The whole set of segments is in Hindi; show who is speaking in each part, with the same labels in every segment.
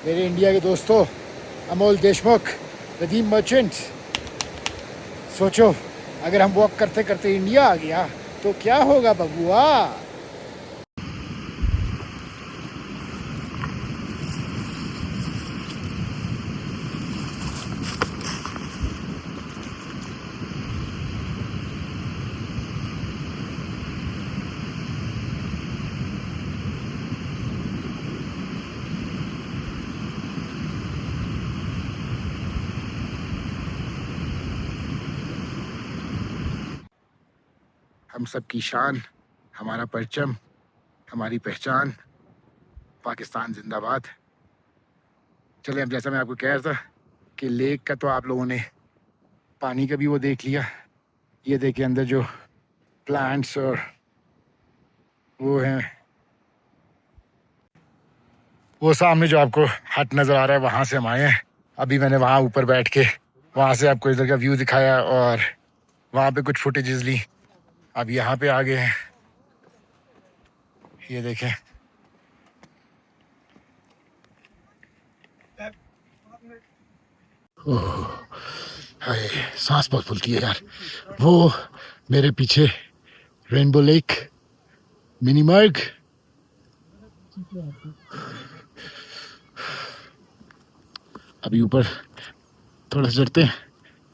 Speaker 1: मेरे इंडिया के दोस्तों, अमोल देशमुख, नदीम मर्चेंट, सोचो अगर हम वॉक करते करते इंडिया आ गया तो क्या होगा बबुआ। हम सब की शान, हमारा परचम, हमारी पहचान, पाकिस्तान जिंदाबाद। चले, अब जैसा मैं आपको कह रहा था कि लेक का तो आप लोगों ने पानी का भी वो देख लिया। ये देखिए अंदर जो प्लांट्स और वो हैं, वो सामने जो आपको हट नज़र आ रहा है वहाँ से हम आए हैं। अभी मैंने वहाँ ऊपर बैठ के वहाँ से आपको इधर का व्यू दिखाया और वहाँ पे कुछ फुटेजेस ली। अब यहाँ पे आ गए हैं, ये देखें। ओह, हाय, सांस बहुत फूलती है यार। वो मेरे पीछे रेनबो लेक, मिनी मर्ग। अभी ऊपर थोड़ा सा चढ़ते हैं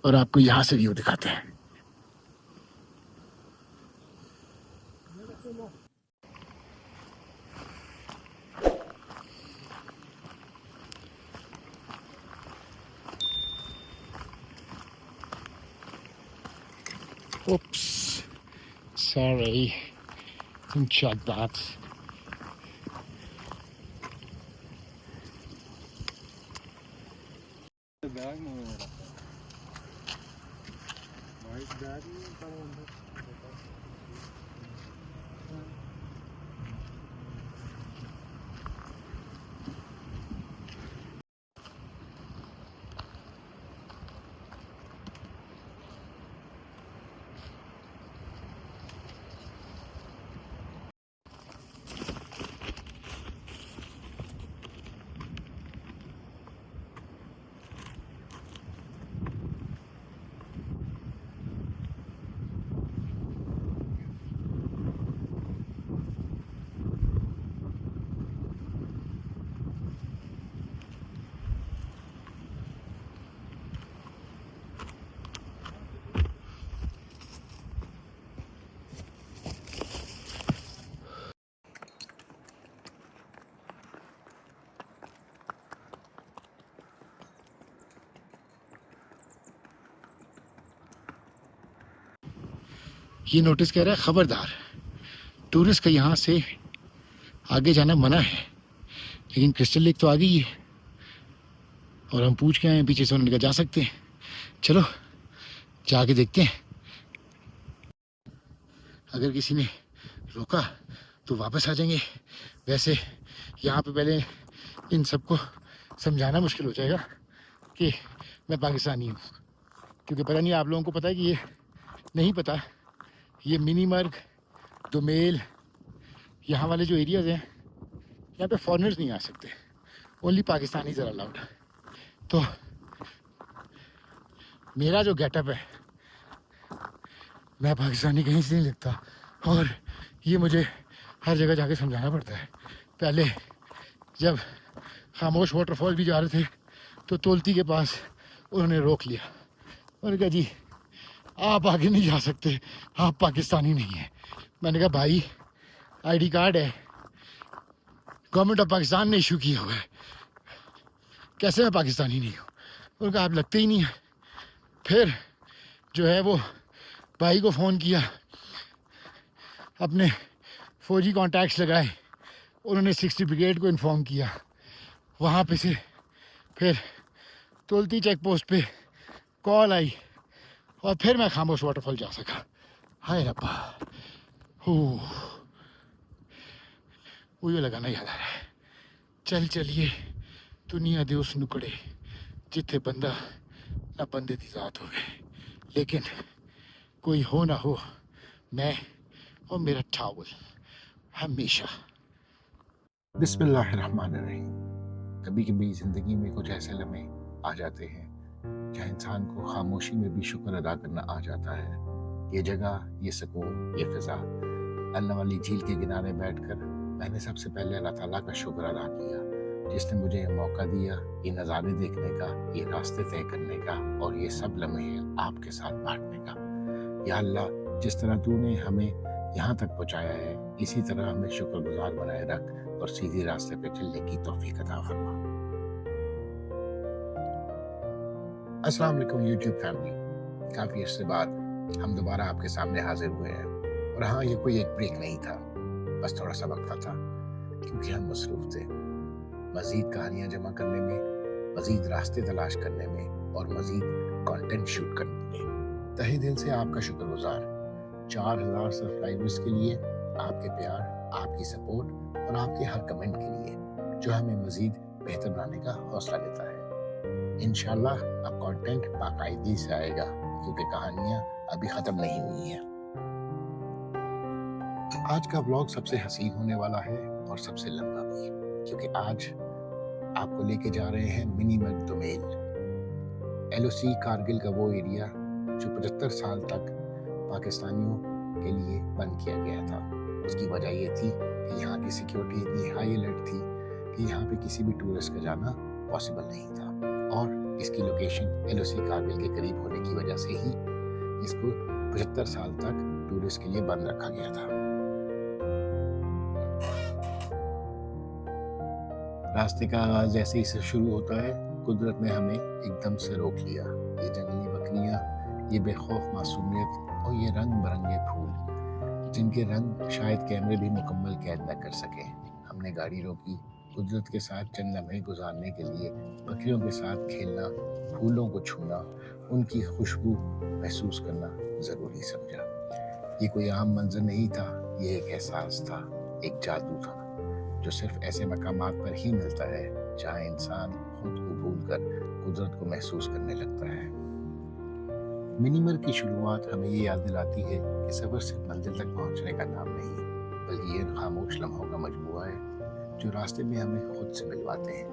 Speaker 1: और आपको यहाँ से व्यू दिखाते हैं। Oops, sorry, didn't check that. ये नोटिस कह रहा है, खबरदार, टूरिस्ट का यहाँ से आगे जाना मना है। लेकिन क्रिस्टल लेक तो आ गई है और हम पूछ के आए हैं, पीछे से उन्होंने कहा जा सकते हैं। चलो जाके देखते हैं। अगर किसी ने रोका तो वापस आ जाएंगे। वैसे यहाँ पे पहले इन सबको समझाना मुश्किल हो जाएगा कि मैं पाकिस्तानी हूँ, क्योंकि पता नहीं आप लोगों को पता है कि ये नहीं पता, ये मिनी मर्ग, दोमेल, यहाँ वाले जो एरियाज हैं, यहाँ पे फॉरेनर्स नहीं आ सकते, ओनली पाकिस्तानी ज़रा अलाउड। तो मेरा जो गेटअप है, मैं पाकिस्तानी कहीं से नहीं लगता और ये मुझे हर जगह जाके समझाना पड़ता है। पहले जब खामोश वाटरफॉल भी जा रहे थे तो तोलती के पास उन्होंने रोक लिया, उन्होंने कहा जी आप आगे नहीं जा सकते, आप पाकिस्तानी नहीं हैं। मैंने कहा भाई आईडी कार्ड है, गवर्नमेंट ऑफ पाकिस्तान ने इशू किया हुआ है, कैसे मैं पाकिस्तानी नहीं हूँ। उन्होंने कहा आप लगते ही नहीं है। फिर जो है वो भाई को फ़ोन किया, अपने फौजी कॉन्टैक्ट्स लगाए, उन्होंने 60 ब्रिगेड को इन्फॉर्म किया। वहाँ पे से फिर तुलती चेक पोस्ट पे कॉल आई और फिर मैं खामोश वाटरफॉल जा सका। हाय रब्बा, वो लगाना याद आ रहा है। चल चलिए दुनिया दे उस नुकड़े जिथे बंदा ना बंदे दी जात होवे, लेकिन कोई हो ना हो, मैं और मेरा टावल हमेशा। बिस्मिल्लाहिर्रहमानिर्रहीम।
Speaker 2: कभी कभी ज़िंदगी में कुछ ऐसे लम्हे आ जाते हैं जहाँ इंसान को खामोशी में भी शुक्र अदा करना आ जाता है। ये जगह, ये सुकून, ये फ़िज़ा। अल्लाह वाली झील के किनारे बैठकर मैंने सबसे पहले अल्लाह ताला का शुक्र अदा किया, जिसने मुझे ये मौका दिया, ये नज़ारे देखने का, ये रास्ते तय करने का और ये सब लम्हे आपके साथ बांटने का। या अल्लाह, जिस तरह तूने हमें यहाँ तक पहुँचाया है, इसी तरह हमें शुक्रगुजार बनाए रख और सीधे रास्ते पे चलने की तौफीक अता फरमा। अस्सलाम वालेकुम यूट्यूब फैमिली। काफ़ी अर्से बाद हम दोबारा आपके सामने हाजिर हुए हैं। और हाँ, ये कोई एक ब्रेक नहीं था, बस थोड़ा सा वक्फा था, क्योंकि हम मसरूफ़ थे मज़ीद कहानियाँ जमा करने में, मज़ीद रास्ते तलाश करने में और मज़ीद कंटेंट शूट करने में। तहे दिल से आपका शुक्रगुजार 4000 सब्सक्राइबर्स के लिए, आपके प्यार, आपकी सपोर्ट और आपके हर कमेंट के लिए, जो हमें मज़ीद बेहतर बनाने का हौसला देता है। इंशाल्लाह अब कंटेंट बाकायदगी से आएगा, क्योंकि कहानियाँ अभी ख़त्म नहीं हुई हैं। आज का व्लॉग सबसे हसीन होने वाला है और सबसे लंबा भी, क्योंकि आज आपको लेके जा रहे हैं मिनी मर्ग दोमेल। LOC कारगिल का वो एरिया जो 75 साल तक पाकिस्तानियों के लिए बंद किया गया था। उसकी वजह ये थी कि यहाँ की सिक्योरिटी इतनी हाई अलर्ट थी कि यहाँ पे किसी भी टूरिस्ट का जाना पॉसिबल नहीं था, और इसकी लोकेशन LOC कारगिल के करीब होने की वजह से ही इसको 75 साल तक टूरिस्ट के लिए बंद रखा गया था। रास्ते का आगाज जैसे ही से शुरू होता है, कुदरत ने हमें एकदम से रोक लिया। ये जंगली बकरियां, ये बेखौफ मासूमियत और ये रंग बिरंगे फूल, जिनके रंग शायद कैमरे भी मुकम्मल कैद न कर सके। हमने गाड़ी रोकी, कुदरत के साथ चंद लम्हे गुजारने के लिए, बकरियों के साथ खेलना, फूलों को छूना, उनकी खुशबू महसूस करना ज़रूरी समझा। ये कोई आम मंजर नहीं था, ये एक एहसास था, एक जादू था, जो सिर्फ ऐसे मकामात पर ही मिलता है जहाँ इंसान खुद को भूलकर कुदरत को महसूस करने लगता है। मिनी मर्ग की शुरुआत हमें ये याद दिलाती है कि सफ़र सिर्फ मंजिल तक पहुँचने का नाम नहीं, बल्कि ये खामोश लम्हों का मजमूआ है जो रास्ते में हमें खुद से मिलवाते हैं।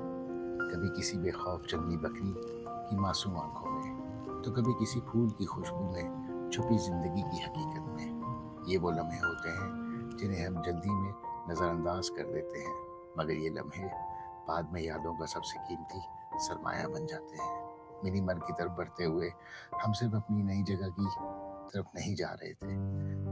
Speaker 2: कभी किसी बेखौफ जंगली बकरी की मासूम आंखों में, तो कभी किसी फूल की खुशबू में छुपी जिंदगी की हकीकत में। ये वो लम्हे होते हैं जिन्हें हम जल्दी में नज़रअंदाज कर देते हैं, मगर ये लम्हे बाद में यादों का सबसे कीमती सरमाया बन जाते हैं। मिनी मर्ग की तरफ बढ़ते हुए हम सिर्फ अपनी नई जगह की तरफ नहीं जा रहे थे,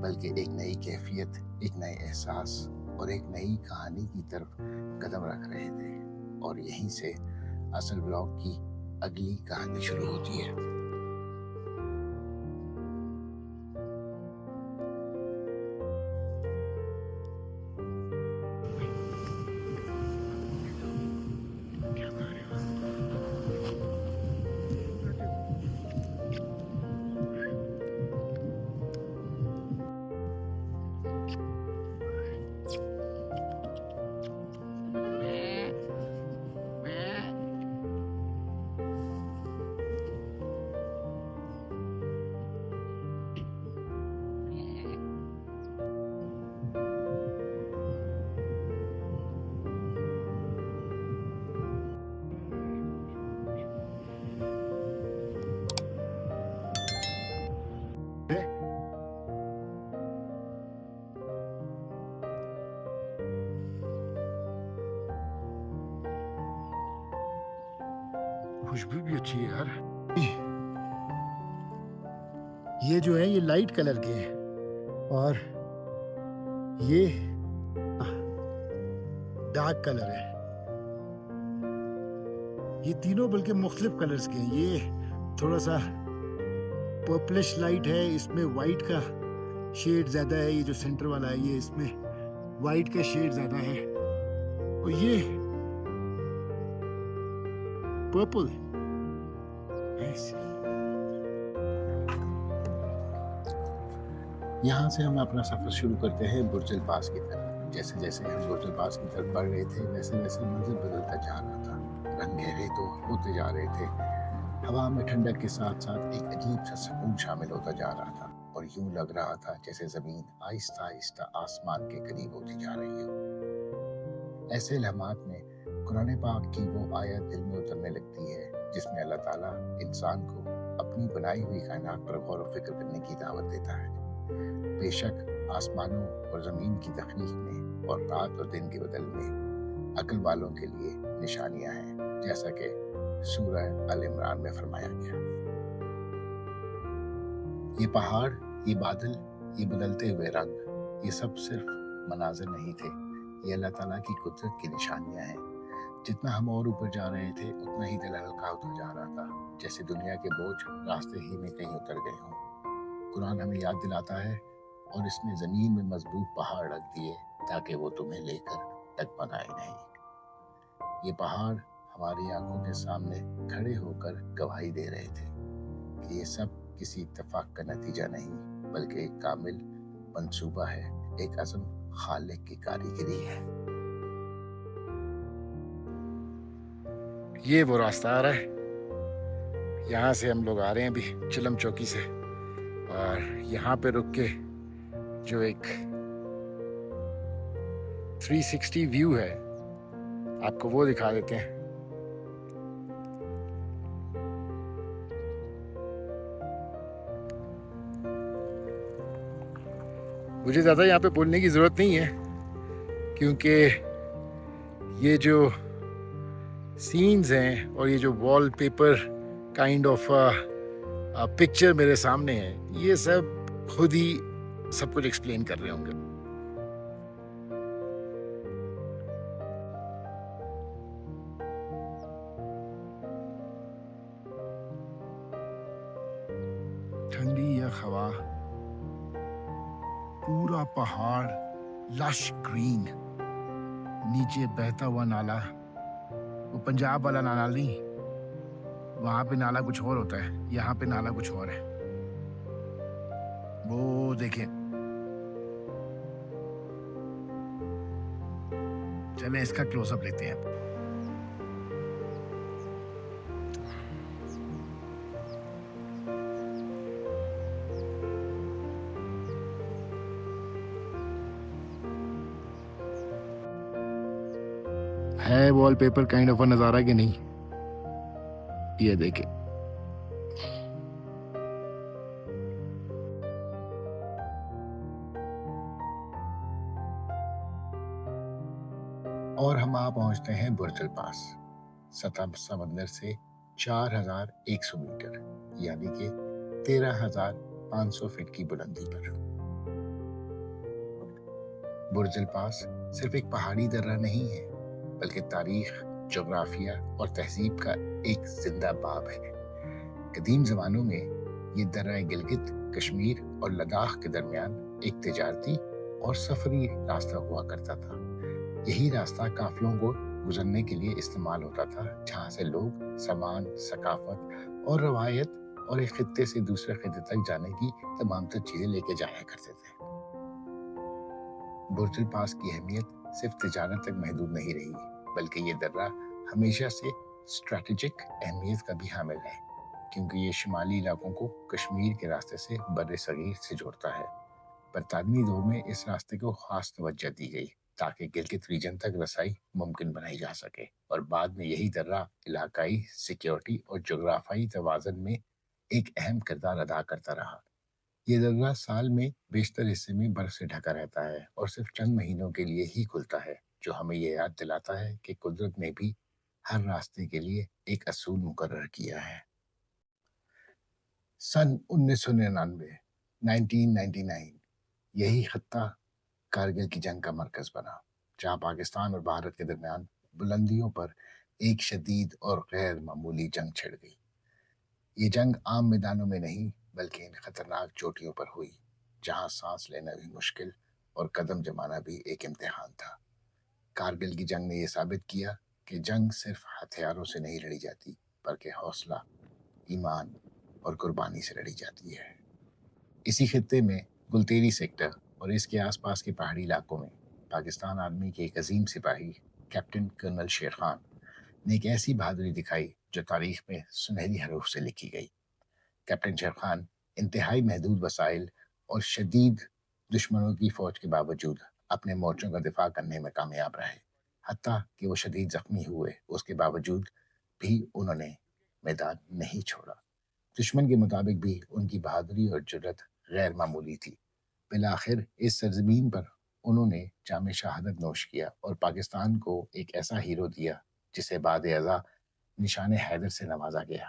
Speaker 2: बल्कि एक नई कैफियत, एक नए एहसास और एक नई कहानी की तरफ कदम रख रहे थे। और यहीं से असल ब्लॉग की अगली कहानी शुरू होती है।
Speaker 1: खुशबू भी अच्छी है यार। ये जो है ये लाइट कलर के हैं और ये डार्क कलर है। ये तीनों बल्कि मुख्तलिफ कलर्स के हैं। ये थोड़ा सा पर्पलिश लाइट है, इसमें वाइट का शेड ज़्यादा है। ये जो सेंटर वाला है ये इसमें वाइट का शेड ज़्यादा है, और ये पर्पल।
Speaker 2: यहाँ से हम अपना सफ़र शुरू करते हैं बुर्ज पास की तरफ। जैसे जैसे हम बुर्ज पास की तरफ बढ़ रहे थे, वैसे वैसे मंजिल बदलता जा रहा था। रंग गहरे तो होते जा रहे थे, हवा में ठंडक के साथ साथ एक अजीब सा सुकून शामिल होता जा रहा था, और यूं लग रहा था जैसे ज़मीन आहिस्ता आहिस्ता आसमान के करीब होती जा रही हो। ऐसे लम्हात में कुरान पाक की वो आयत दिल में उतरने लगती है जिसमें अल्लाह ताला इंसान को अपनी बनाई हुई कायनात पर गौर व फिक्र करने की दावत देता है। बेशक आसमानों और ज़मीन की तख्लीक में और रात और दिन के बदल में अक्ल वालों के लिए निशानियां हैं, जैसा कि सूरह अल इमरान में फरमाया गया। ये पहाड़, ये बादल, ये बदलते हुए रंग, ये सब सिर्फ मनाजिर नहीं थे, ये अल्लाह ताला की कुदरत की निशानियां हैं। जितना हम और ऊपर जा रहे थे उतना ही दिल हल्का होता जा रहा था, जैसे दुनिया के बोझ रास्ते ही में कहीं उतर गए हों। कुरान हमें याद दिलाता है और इसने ज़मीन में मजबूत पहाड़ रख दिए ताकि वो तुम्हें लेकर डगमगाए नहीं। ये पहाड़ हमारी आंखों के सामने खड़े होकर गवाही दे रहे थे कि ये सब किसी इत्तेफाक का नतीजा नहीं, बल्कि एक कामिल मंसूबा है, एक अज़म खालिक की कारीगरी है।
Speaker 1: ये वो रास्ता आ रहा है, यहाँ से हम लोग आ रहे हैं अभी चिलम चौकी से, और यहाँ पे रुक के जो एक 360 व्यू है आपको वो दिखा देते हैं। मुझे ज़्यादा यहाँ पे बोलने की ज़रूरत नहीं है, क्योंकि ये जो सीन्स हैं और ये जो वॉलपेपर काइंड ऑफ पिक्चर मेरे सामने है, ये सब खुद ही सब कुछ एक्सप्लेन कर रहे होंगे। ठंडी यह हवा, पूरा पहाड़ लश ग्रीन, नीचे बहता हुआ नाला, वो पंजाब वाला नाला नहीं, वहां पे नाला कुछ और होता है, यहाँ पे नाला कुछ और है। वो देखें, चलें इसका क्लोजअप लेते हैं। है वॉलपेपर काइंड ऑफ नजारा कि नहीं, ये देखें।
Speaker 2: और हम आ पहुंचते हैं बुर्जुल पास, सतह समंदर से 4100 मीटर यानी कि 13,500 फीट की बुलंदी पर। बुर्जुल पास सिर्फ एक पहाड़ी दर्रा नहीं है, बल्कि तारीख, जोग्राफिया और तहजीब का एक जिंदा बाब है। कदीम ज़मानों में ये दर्रा गिलगित, कश्मीर और लद्दाख के दरमियान एक तिजारती और सफरी रास्ता हुआ करता था। यही रास्ता काफिलों को गुजरने के लिए इस्तेमाल होता था, जहाँ से लोग सामान, सकाफत और रवायत और एक खित्ते से दूसरे खित्ते तक जाने की तमाम तर चीजें लेके जाया करते थे। बुर्जुल पास की अहमियत सिर्फ तिजारत तक महदूद नहीं रही, बल्कि ये दर्रा हमेशा से स्ट्रैटेजिक अहमियत का भी हामिल है, क्योंकि ये शुमाली इलाकों को कश्मीर के रास्ते से बर्रे सगीर से जोड़ता है। बरतानवी दौर में इस रास्ते को खास तवज्जो दी गई ताकि गिलगित रीजन तक रसाई मुमकिन बनाई जा सके, और बाद में यही दर्रा इलाकाई सिक्योरिटी और जोग्राफियाई तवाज़ुन में एक अहम किरदार अदा करता रहा। ये दर्रा साल में बेशतर हिस्से में बर्फ से ढका रहता है और सिर्फ चंद महीनों के लिए ही खुलता है, जो हमें ये याद दिलाता है कि कुदरत ने भी हर रास्ते के लिए एक असूल मुकर्रर किया है। सन 1999 1999 यही खत्ता कारगिल की जंग का मरकज बना, जहां पाकिस्तान और भारत के दरमियान बुलंदियों पर एक शदीद और गैर मामूली जंग छिड़ गई। ये जंग आम मैदानों में नहीं, बल्कि इन खतरनाक चोटियों पर हुई, जहां सांस लेना भी मुश्किल और कदम जमाना भी एक इम्तिहान था। कारगिल की जंग ने यह साबित किया कि जंग सिर्फ हथियारों से नहीं लड़ी जाती, बल्कि हौसला, ईमान और कुर्बानी से लड़ी जाती है। इसी खित्ते में गुलतेरी सेक्टर और इसके आसपास के पहाड़ी इलाकों में पाकिस्तान आर्मी के एक अजीम सिपाही कैप्टन कर्नल शेर खान ने एक ऐसी बहादुरी दिखाई जो तारीख में सुनहरी हरूफ से लिखी गई। कैप्टन शेर खान इंतहाई महदूद वसाइल और शदीद दुश्मनों की फौज के बावजूद अपने मोर्चों का दिफा करने में कामयाब रहे। हत्ता कि वो शदीद जख्मी हुए, उसके बावजूद भी उन्होंने मैदान नहीं छोड़ा। दुश्मन के मुताबिक भी उनकी बहादुरी और जुर्रत गैर मामूली थी। बिलाखिर इस सरजमीन पर उन्होंने जाम शहादत नोश किया और पाकिस्तान को एक ऐसा हीरो दिया जिसे बाद अज़ा निशान हैदर से नवाजा गया।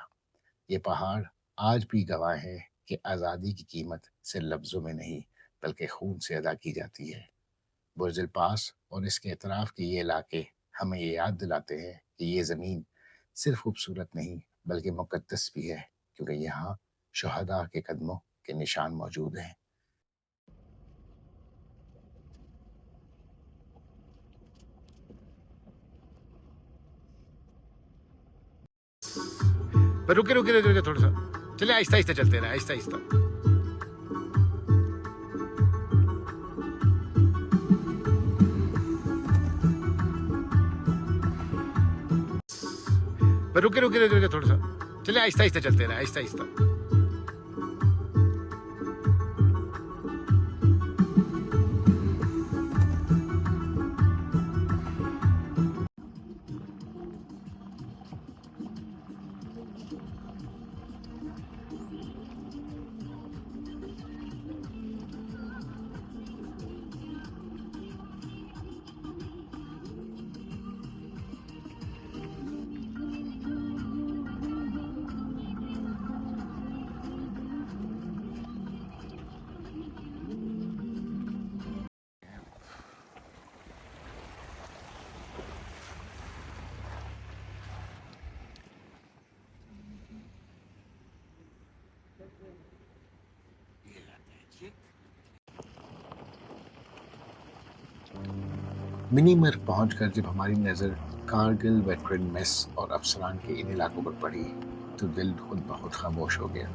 Speaker 2: ये पहाड़ आज भी गवाह है कि आज़ादी की कीमत सिर्फ लफ्ज़ों में नहीं बल्कि खून से अदा की जाती है। बुर्ज पास और इसके अतराफ़ के ये इलाके हमें ये याद दिलाते हैं कि ये ज़मीन सिर्फ खूबसूरत नहीं बल्कि मुक़द्दस भी है, क्योंकि यहाँ शुहदा के कदमों के निशान मौजूद हैं। पर रुके रुके रुके रुके थोड़ा सा, चले आहिस्ता आहिस्ता चलते रहे, आहिस्ता आहिस्ता। पर रुके रुके रुके रुके थोड़ा सा, चले आहिस्ता आहिस्ता चलते रहे, आहिस्ता आहिस्ता। मिनी मर्ग पहुंचकर जब हमारी नज़र कारगिल वेटरन मेस और अफसरान के इन इलाकों पर पड़ी तो दिल खुद ब खुद खामोश हो गया।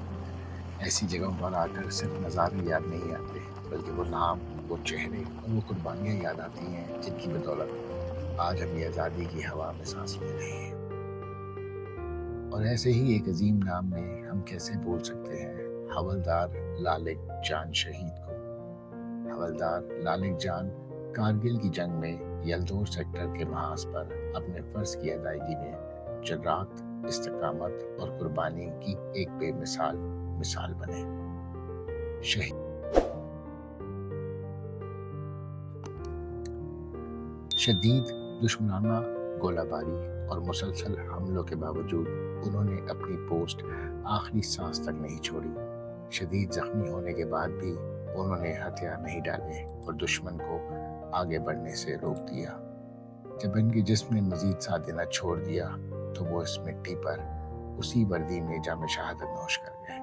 Speaker 2: ऐसी जगहों पर आकर सिर्फ नज़ारे याद नहीं आते बल्कि वो नाम, वो चेहरे और वो कुर्बानियाँ याद आती हैं जिनकी बदौलत आज हम ये आज़ादी की हवा में सांस ले रहे हैं। और ऐसे ही एक अजीम नाम में हम कैसे भूल सकते हैं हवलदार लालिक जान शहीद को। हवलदार लालिक जान कारगिल की जंग में यलदौर सेक्टर के महाज पर अपने फर्ज की अदायगी में जुर्रात, इस्तिकामत और कुर्बानी की एक बेमिसाल मिसाल बने। शहीद शदीद दुश्मनाना गोलाबारी और मुसलसल हमलों के बावजूद उन्होंने अपनी पोस्ट आखिरी सांस तक नहीं छोड़ी। शदीद जख्मी होने के बाद भी उन्होंने हथियार नहीं डाले और दुश्मन को आगे बढ़ने से रोक दिया। जब इनके जिस्म ने मजीद साथ देना छोड़ दिया तो वो इस मिट्टी पर उसी वर्दी में जाम शहादत नोश कर गए।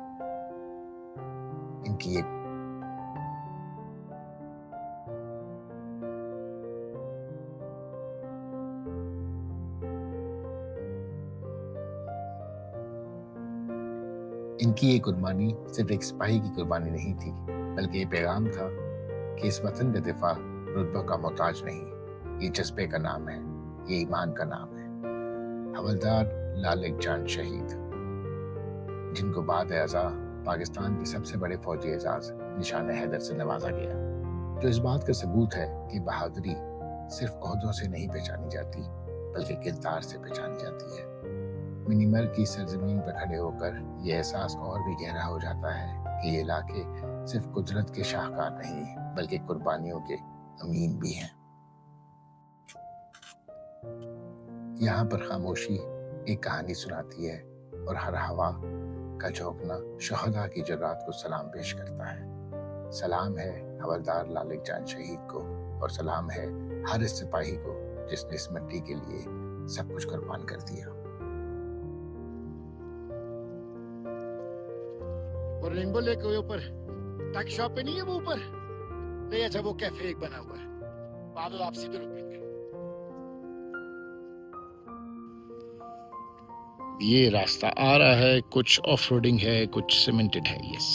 Speaker 2: इनकी एक इनकी ये कुर्बानी सिर्फ एक सिपाही की कुर्बानी नहीं थी बल्कि ये पैगाम था कि इस वतन का दिफा रुतबा का मोहताज नहीं, ये जज्बे का नाम है, ये ईमान का नाम है। हवलदार लालिक जान शहीद, जिनको बाद अज़ा पाकिस्तान के सबसे बड़े फौजी एजाज निशान हैदर से नवाजा गया, जो इस बात का सबूत है कि बहादुरी सिर्फ ओहदों से नहीं पहचानी जाती बल्कि किरदार से पहचानी जाती है। मिनी मर्ग की सरजमीन पर खड़े होकर यह एहसास और भी गहरा हो जाता है कि ये इलाके सिर्फ कुदरत के शाहकार नहीं बल्कि कुर्बानियों के अमीन भी हैं। यहाँ पर खामोशी एक कहानी सुनाती है और हर हवा का झोंकना शुहदा की जुर्रात को सलाम पेश करता है। सलाम है हवलदार लालिक जान शहीद को और सलाम है हर इस सिपाही को जिसने इस मिट्टी के लिए सब कुछ कुर्बान कर दिया।
Speaker 1: और रेनबो लेक के ऊपर टक शॉप पे नहीं है वो ऊपर? नहीं, अच्छा वो कैफे एक बना हुआ है, वहां तो आप सीधे रुकेंगे। ये रास्ता आ रहा है, कुछ ऑफ रोडिंग है, कुछ सीमेंटेड है। यस,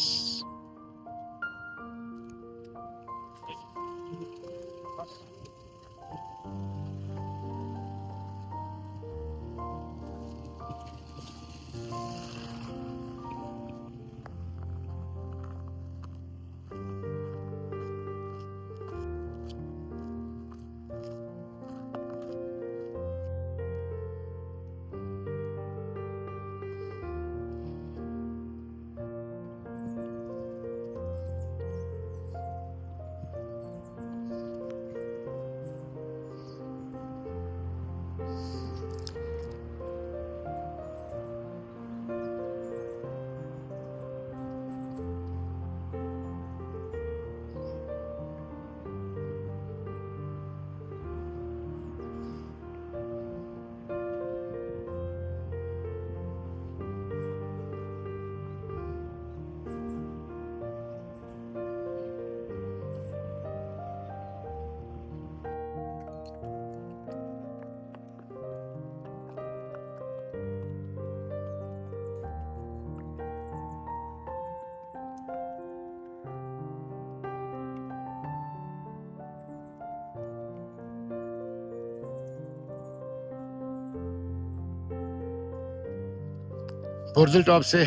Speaker 1: बोर्जल टॉप से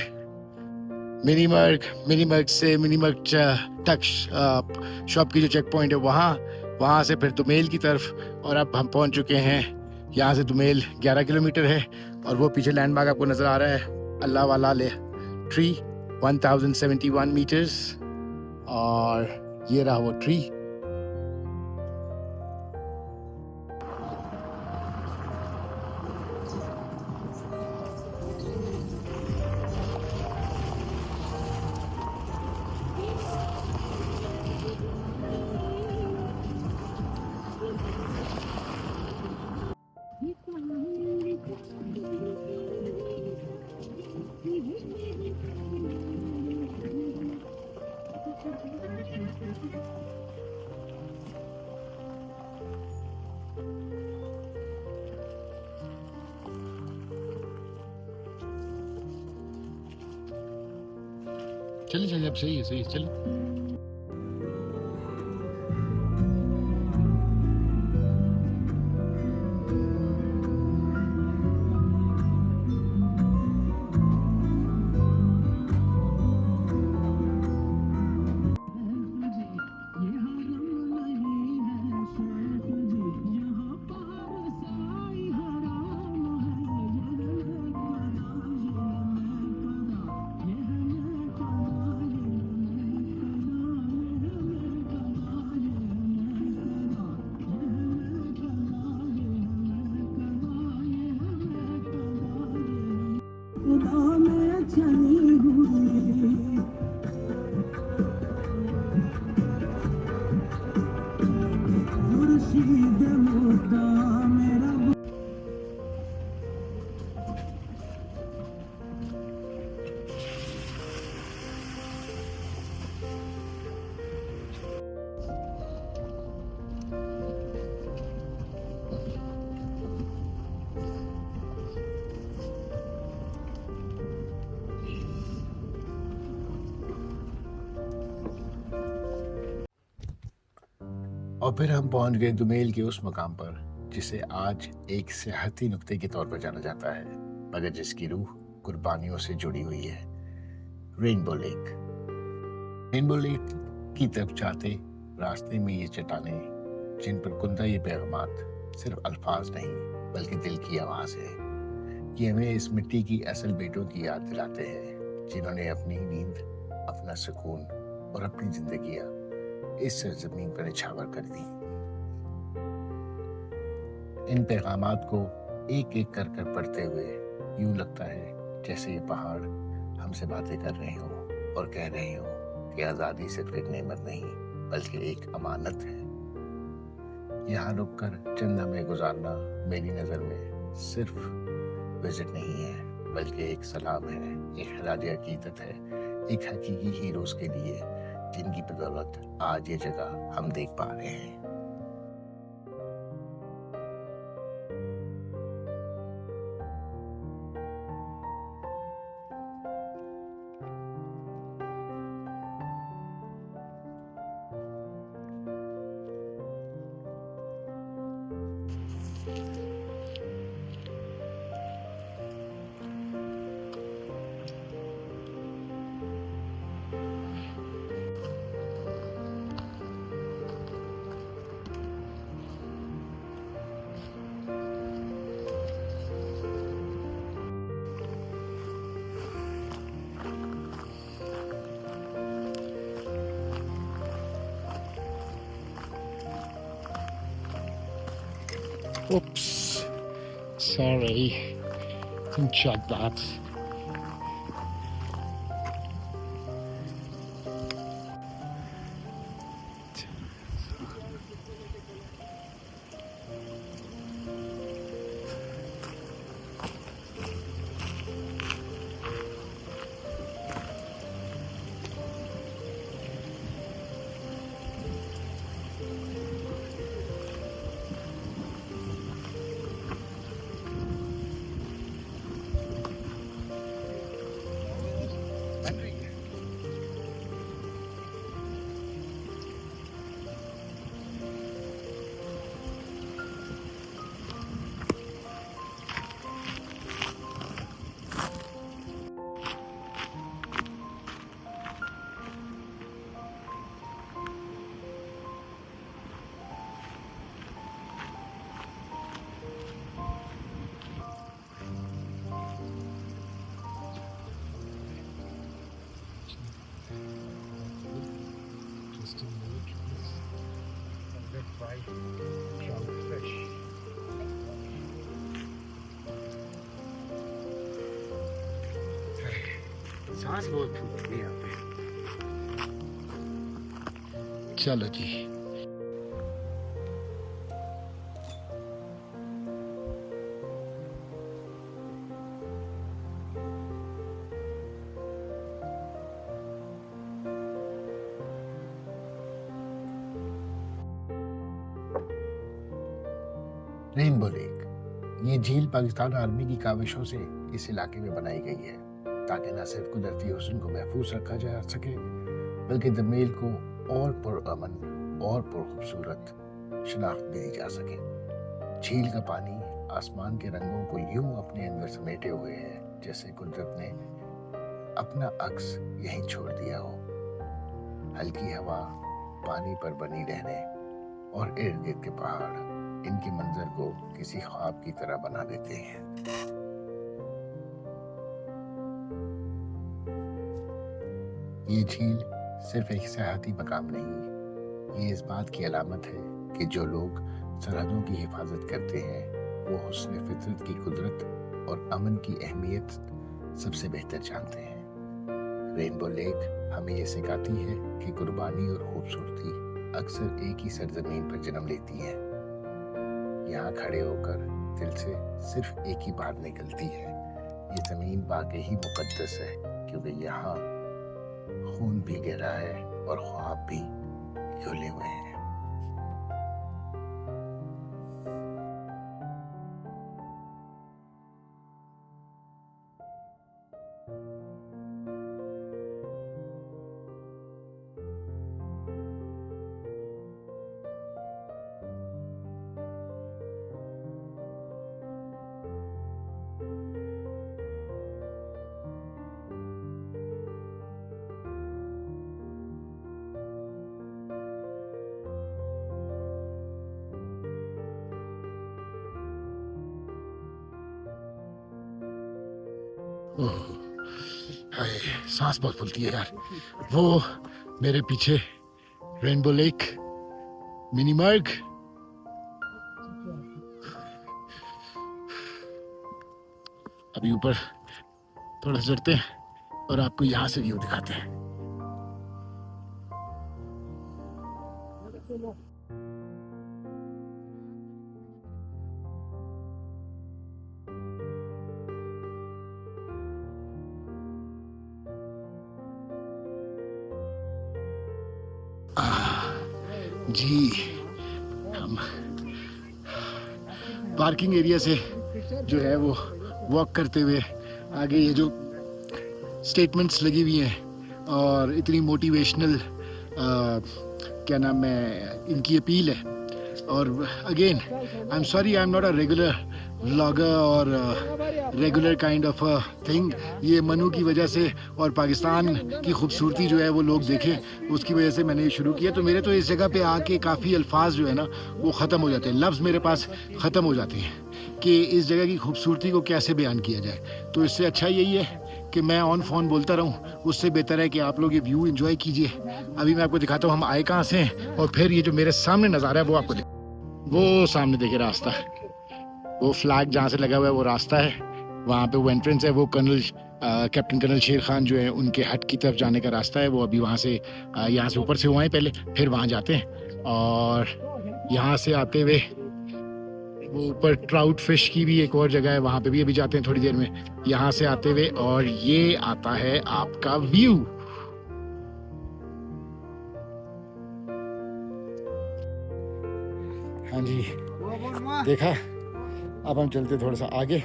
Speaker 1: मिनीमर्ग से मिनीमर्ग तक शॉप की जो चेक पॉइंट है वहाँ से फिर दुमेल की तरफ, और अब हम पहुँच चुके हैं। यहाँ से दुमेल 11 किलोमीटर है, और वो पीछे लैंडमार्क आपको नज़र आ रहा है, अल्लाह वाला ले ट्री 1071 मीटर्स, और ये रहा वो ट्री। चलिए अब सही है चलिए।
Speaker 2: और फिर हम पहुंच गए दुमेल के उस मकाम पर जिसे आज एक सियाहती नुक्ते के तौर पर जाना जाता है, मगर जिसकी रूह कुर्बानियों से जुड़ी हुई है, रेनबो लेक। रेनबो लेक की तरफ जाते रास्ते में ये चट्टानें जिन पर कुंदा ये पैगामात सिर्फ अल्फाज नहीं बल्कि दिल की आवाज़ है, ये हमें इस मिट्टी की असल बेटों की याद दिलाते हैं जिन्होंने अपनी नींद, अपना सुकून और अपनी जिंदगियां इस सरजमीन पर निछावर कर दी। इन पैगामात को एक एक कर कर पढ़ते हुए यूं लगता है जैसे ये पहाड़ हमसे बातें कर रहे हों और कह रहे हों कि आज़ादी सिर्फ एक नेमत नहीं बल्कि एक अमानत है। यहाँ रुककर चंद लम्हे गुजारना मेरी नज़र में सिर्फ विजिट नहीं है बल्कि एक सलाम है, एक खराज अकीदत है, एक हकीकी हीरोज़ के लिए जिनकी बदौलत आज ये जगह हम देख पा रहे हैं।
Speaker 1: Oops, sorry, didn't check that. trout fish. सांस बहुत फूलती है यहाँ पे। चलो जी,
Speaker 2: रेनबो लेक, ये झील पाकिस्तान आर्मी की काविशों से इस इलाके में बनाई गई है ताकि न सिर्फ कुदरती हुस्न को महफूज रखा जा सके बल्कि दमेल को और पुरअमन और खूबसूरत शनाख्त भी दी जा सके। झील का पानी आसमान के रंगों को यूं अपने अंदर समेटे हुए है जैसे कुदरत ने अपना अक्स यहीं छोड़ दिया हो। हल्की हवा पानी पर बनी रहने और इर्द गिर्द के पहाड़ इनके मंजर को किसी ख्वाब की तरह बना देते हैं। ये झील सिर्फ एक सियाहती मकाम नहीं, ये इस बात की अलामत है कि जो लोग सरहदों की हिफाजत करते हैं वो हुस्न फितरत की कुदरत और अमन की अहमियत सबसे बेहतर जानते हैं। रेनबो लेक हमें ये सिखाती है कि कुर्बानी और खूबसूरती अक्सर एक ही सरजमीन पर जन्म लेती है। यहाँ खड़े होकर दिल से सिर्फ एक ही बात निकलती है, ये ज़मीन वाकई ही मुकद्दस है क्योंकि यहाँ खून भी गिरा है और ख्वाब भी खुले हुए हैं।
Speaker 1: ओह, हाय, सांस बहुत फूलती है यार। वो मेरे पीछे रेनबो लेक, मिनी मर्ग, अभी ऊपर थोड़ा चढ़ते हैं और आपको यहाँ से व्यू दिखाते हैं। जी, हम पार्किंग एरिया से जो है वो वॉक करते हुए आगे ये जो स्टेटमेंट्स लगी हुई हैं और इतनी मोटिवेशनल क्या नाम है इनकी अपील है। और again I am sorry, I am not a regular vlogger और रेगुलर काइंड ऑफ थिंग। ये मनु की वजह से और पाकिस्तान की खूबसूरती जो है वो लोग देखें, उसकी वजह से मैंने ये शुरू किया। तो मेरे तो इस जगह पे आके काफ़ी अल्फाज जो है ना वो ख़त्म हो जाते हैं, लफ्ज़ मेरे पास ख़त्म हो जाते हैं कि इस जगह की खूबसूरती को कैसे बयान किया जाए। तो इससे अच्छा यही है कि मैं ऑन फ़ोन बोलता रहूं, उससे बेहतर है कि आप लोग ये व्यू एंजॉय कीजिए। अभी मैं आपको दिखाता हूँ हम आए कहाँ से हैं और फिर ये जो मेरे सामने नज़ारा है वो आपको वो सामने देखिए रास्ता, वो फ्लैग जहाँ से लगा हुआ है वो रास्ता है, वहाँ पे वो एंट्रेंस है, वो कैप्टन कर्नल शेर खान जो है उनके हट की तरफ जाने का रास्ता है। वो अभी वहाँ से यहाँ से ऊपर से हुआ है पहले, फिर वहाँ जाते हैं और यहाँ से आते हुए वो ऊपर ट्राउट फिश की भी एक और जगह है, वहाँ पे भी अभी जाते हैं थोड़ी देर में। यहाँ से आते हुए और ये आता है आपका व्यू। हाँ जी, देखा। अब हम चलते थोड़ा सा आगे।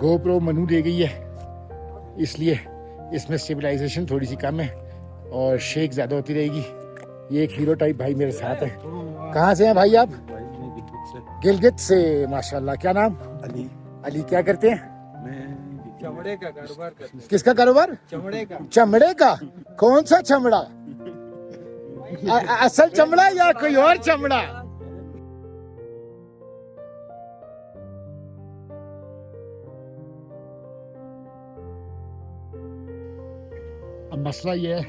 Speaker 1: गोप्रो मनु दे गई है इसलिए इसमें स्टेबलाइजेशन थोड़ी सी कम है और शेक ज़्यादा होती रहेगी। ये एक हीरो टाइप भाई मेरे साथ है। कहाँ से हैं भाई आप? गिलगित से, माशाल्लाह। क्या नाम? अली। अली, क्या करते हैं?
Speaker 3: मैं चमड़े का कारोबार करता हूं।
Speaker 1: किसका कारोबार?
Speaker 3: चमड़े का।
Speaker 1: चमड़े का? कौन सा चमड़ा? असल चमड़ा या कोई और चमड़ा? अब मसला ये है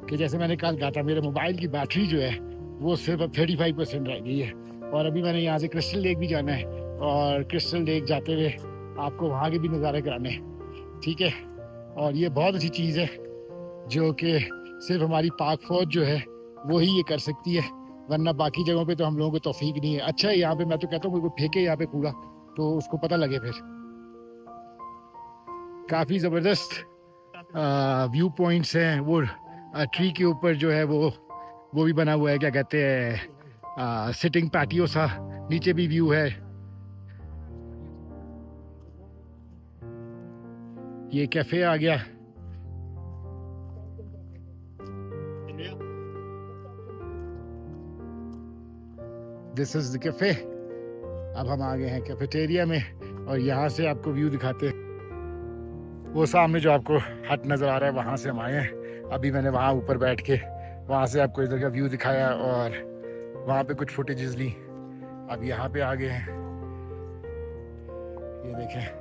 Speaker 1: कि जैसे मैंने कल कहा था, मेरे मोबाइल की बैटरी जो है वो सिर्फ अब 35% रह गई है। और अभी मैंने यहाँ से क्रिस्टल लेक भी जाना है, और क्रिस्टल लेक जाते हुए आपको वहाँ के भी नज़ारे कराने हैं, ठीक है। और ये बहुत अच्छी चीज़ है जो कि सिर्फ हमारी पाक फौज जो है वो ही ये कर सकती है, वरना बाकी जगहों पे तो हम लोगों को तौफीक नहीं है। अच्छा है यहाँ पे, मैं तो कहता हूँ कोई फेंके यहाँ पे कूड़ा तो उसको पता लगे फिर। काफ़ी ज़बरदस्त व्यू पॉइंट्स हैं। वो ट्री के ऊपर जो है वो भी बना हुआ है, क्या कहते हैं, सिटिंग पैटियो सा, नीचे भी व्यू है। ये कैफे आ गया। This is the cafe. अब हम आ गए हैं कैफेटेरिया में, और यहाँ से आपको व्यू दिखाते हैं। वो सामने जो आपको हट नज़र आ रहा है वहाँ से हम आए हैं। अभी मैंने वहाँ ऊपर बैठ के वहाँ से आपको इधर का व्यू दिखाया और वहाँ पे कुछ फुटेजेस ली। अब यहाँ पे आ गए हैं, ये देखें।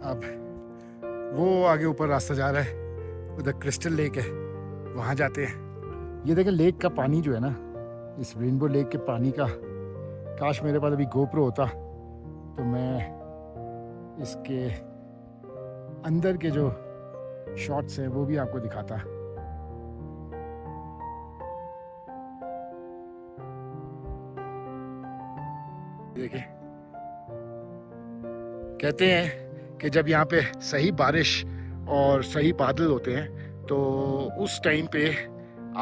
Speaker 1: अब वो आगे ऊपर रास्ता जा रहा है, उधर क्रिस्टल लेक है, वहाँ जाते हैं। ये देखें लेक का पानी जो है ना, इस रेनबो लेक के पानी का, काश मेरे पास अभी गोप्रो होता तो मैं इसके अंदर के जो शॉट्स हैं वो भी आपको दिखाता। देखिए, कहते हैं कि जब यहाँ पे सही बारिश और सही बादल होते हैं तो उस टाइम पे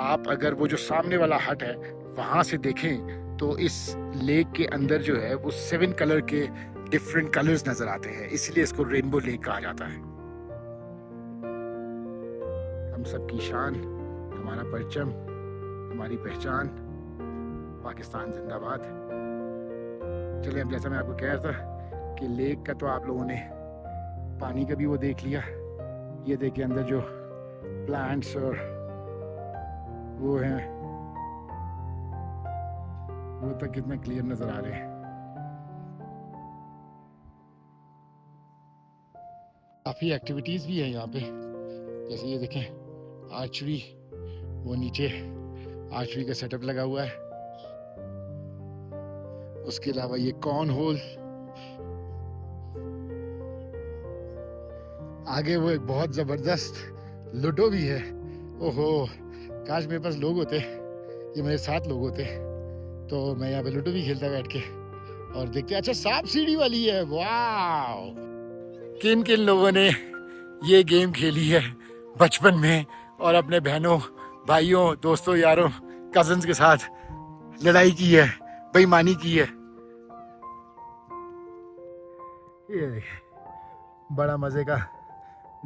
Speaker 1: आप अगर वो जो सामने वाला हट है वहाँ से देखें तो इस लेक के अंदर जो है वो 7 कलर के डिफरेंट कलर्स नज़र आते हैं, इसलिए इसको रेनबो लेक कहा जाता है। हम सबकी शान, हमारा परचम, हमारी पहचान, पाकिस्तान जिंदाबाद। चलिए, अब जैसा मैं आपको कह रहा था कि लेक का तो आप लोगों ने पानी का भी वो देख लिया। ये देखिए अंदर जो प्लांट्स और वो हैं वो तक कितना क्लियर नजर आ रहे हैं। काफ़ी एक्टिविटीज़ भी है यहाँ पे, जैसे ये देखें आर्चरी, वो नीचे आर्चरी का सेटअप लगा हुआ है। उसके अलावा ये कॉर्न होल, आगे वो एक बहुत ज़बरदस्त लूडो भी है। ओहो, काश मेरे पास लोग होते, ये मेरे साथ लोग होते तो मैं यहाँ पे लूडो भी खेलता बैठ के और देखते। अच्छा, सांप सीढ़ी वाली है, वाह। किन किन लोगों ने ये गेम खेली है बचपन में और अपने बहनों, भाइयों, दोस्तों, यारों, कजन्स के साथ लड़ाई की है, बेईमानी की है। ये देखिए बड़ा मजे का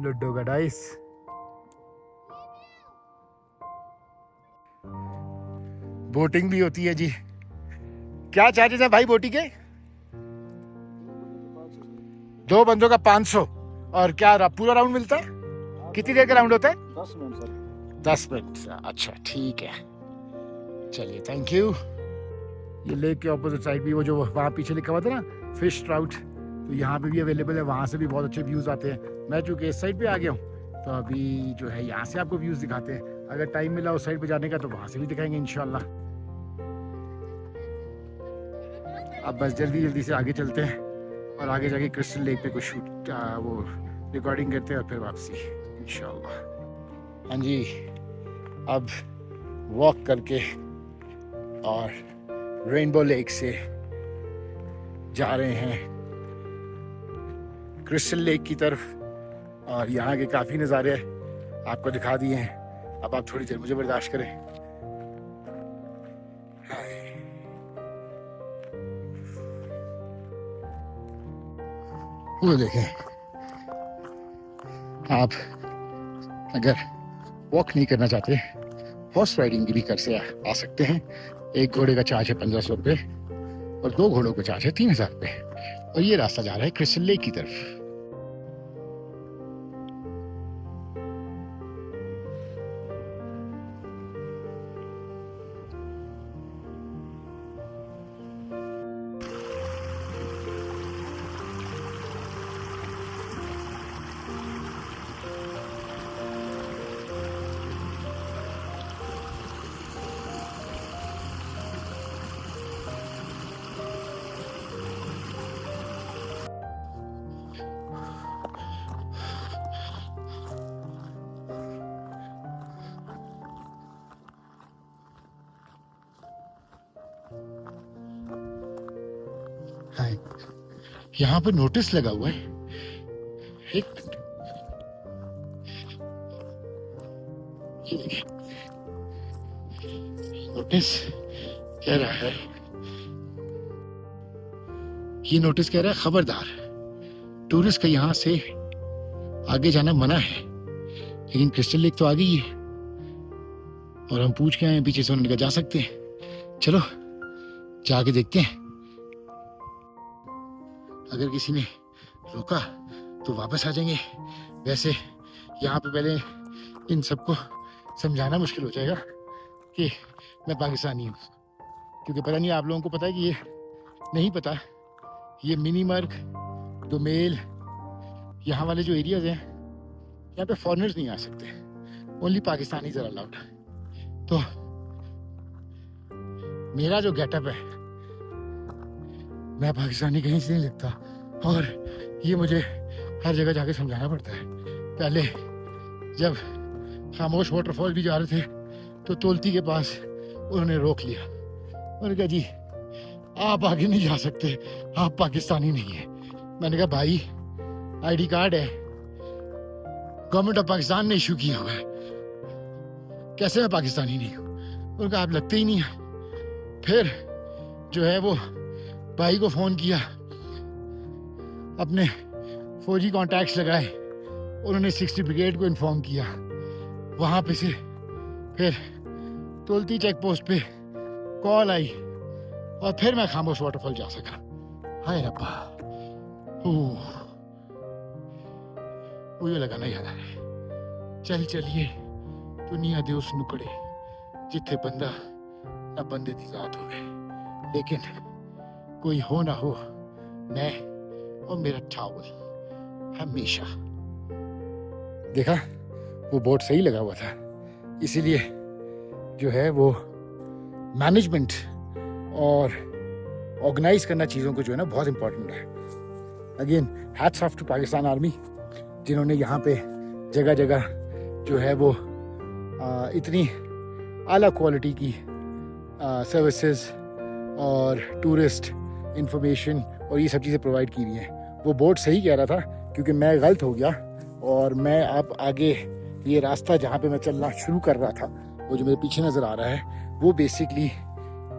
Speaker 1: लूडो का डाइस। बोटिंग भी होती है जी। क्या चार्जेस है भाई बोटिंग के? 2 बंदों का 500। और क्या पूरा राउंड मिलता है? कितनी देर का राउंड होता है?
Speaker 3: 10 मिनट सर।
Speaker 1: 10 मिनट, अच्छा ठीक है, चलिए थैंक यू। ये लेक के ऑपोजिट साइड भी वो जो वहाँ पीछे लिखा हुआ था ना फिश ट्राउट, तो यहाँ पे भी अवेलेबल है। वहाँ से भी बहुत अच्छे व्यूज़ आते हैं। मैं चूँकि इस साइड पे आ गया हूँ तो अभी जो है यहाँ से आपको व्यूज़ दिखाते हैं। अगर टाइम मिला उस साइड पे जाने का तो वहाँ से भी दिखाएंगे इंशाल्लाह। अब बस जल्दी जल्दी से आगे चलते हैं और आगे जाके क्रिस्टल लेक पे कुछ शूट वो रिकॉर्डिंग करते हैं और फिर वापसी इंशाल्लाह। हाँ जी, अब वॉक करके और रेनबो लेक से जा रहे हैं क्रिस्टल लेक की तरफ, और यहाँ के काफ़ी नज़ारे आपको दिखा दिए हैं। अब आप थोड़ी देर मुझे बर्दाश्त करें। वो देखें, आप अगर वॉक नहीं करना चाहते, हॉर्स राइडिंग भी कर से आ सकते हैं। एक घोड़े का चार्ज है 1500 रुपये और 2 घोड़ों का चार्ज है 3000 रुपये। और ये रास्ता जा रहा है क्रिस्टल लेक की तरफ। है यहाँ पे नोटिस लगा हुआ है। एक ये देखिए, नोटिस कह रहा है, ये नोटिस कह रहा है खबरदार, टूरिस्ट का यहाँ से आगे जाना मना है। लेकिन क्रिस्टल लेक तो आ गई है और हम पूछ के आए हैं, पीछे से उन्होंने कहा जा सकते हैं। चलो जाके देखते हैं। अगर किसी ने रोका तो वापस आ जाएंगे। वैसे यहाँ पे पहले इन सबको समझाना मुश्किल हो जाएगा कि मैं पाकिस्तानी हूँ, क्योंकि पता नहीं आप लोगों को पता है कि ये नहीं पता, ये मिनी मर्ग, दोमेल, यहाँ वाले जो एरियाज हैं यहाँ पे फॉरेनर्स नहीं आ सकते, ओनली पाकिस्तानी जरा अलाउड। तो मेरा जो गेटअप है, मैं पाकिस्तानी कहीं से नहीं लगता और ये मुझे हर जगह जाके समझाना पड़ता है। पहले जब खामोश वाटरफॉल भी जा रहे थे तो तोलती के पास उन्होंने रोक लिया। उन्होंने कहा जी आप आगे नहीं जा सकते, आप पाकिस्तानी नहीं है। मैंने कहा भाई आईडी कार्ड है, गवर्नमेंट ऑफ पाकिस्तान ने इशू किया हुआ है, कैसे मैं पाकिस्तानी नहीं हूँ। उन्होंने कहा आप लगते ही नहीं है। फिर जो है वो भाई को फोन किया, अपने फौजी कॉन्टैक्ट्स लगाए, उन्होंने 60 ब्रिगेड को इन्फॉर्म किया। वहां पे से फिर तुलती चेक पोस्ट पे कॉल आई और फिर मैं खामोश वाटरफॉल जा सका। हाय रब्बा, वो लगाना याद आ रहा है। चल चलिए दुनिया दे उस नुकड़े जिथे बंदा ना बंदे दी जात होवे, लेकिन कोई हो ना हो, मैं और मेरा टावल हमेशा। देखा वो बोर्ड सही लगा हुआ था, इसीलिए जो है वो मैनेजमेंट और ऑर्गेनाइज करना चीज़ों को जो है ना बहुत इंपॉर्टेंट है। Again hats off to Pakistan army, जिन्होंने यहाँ पे जगह जगह जो है वो इतनी आला क्वालिटी की सर्विसेज और टूरिस्ट इंफॉर्मेशन और ये सब चीज़ें प्रोवाइड की हुई हैं। वो बोर्ड सही कह रहा था, क्योंकि मैं गलत हो गया और मैं अब आगे ये रास्ता जहाँ पे मैं चलना शुरू कर रहा था, वो जो मेरे पीछे नज़र आ रहा है, वो बेसिकली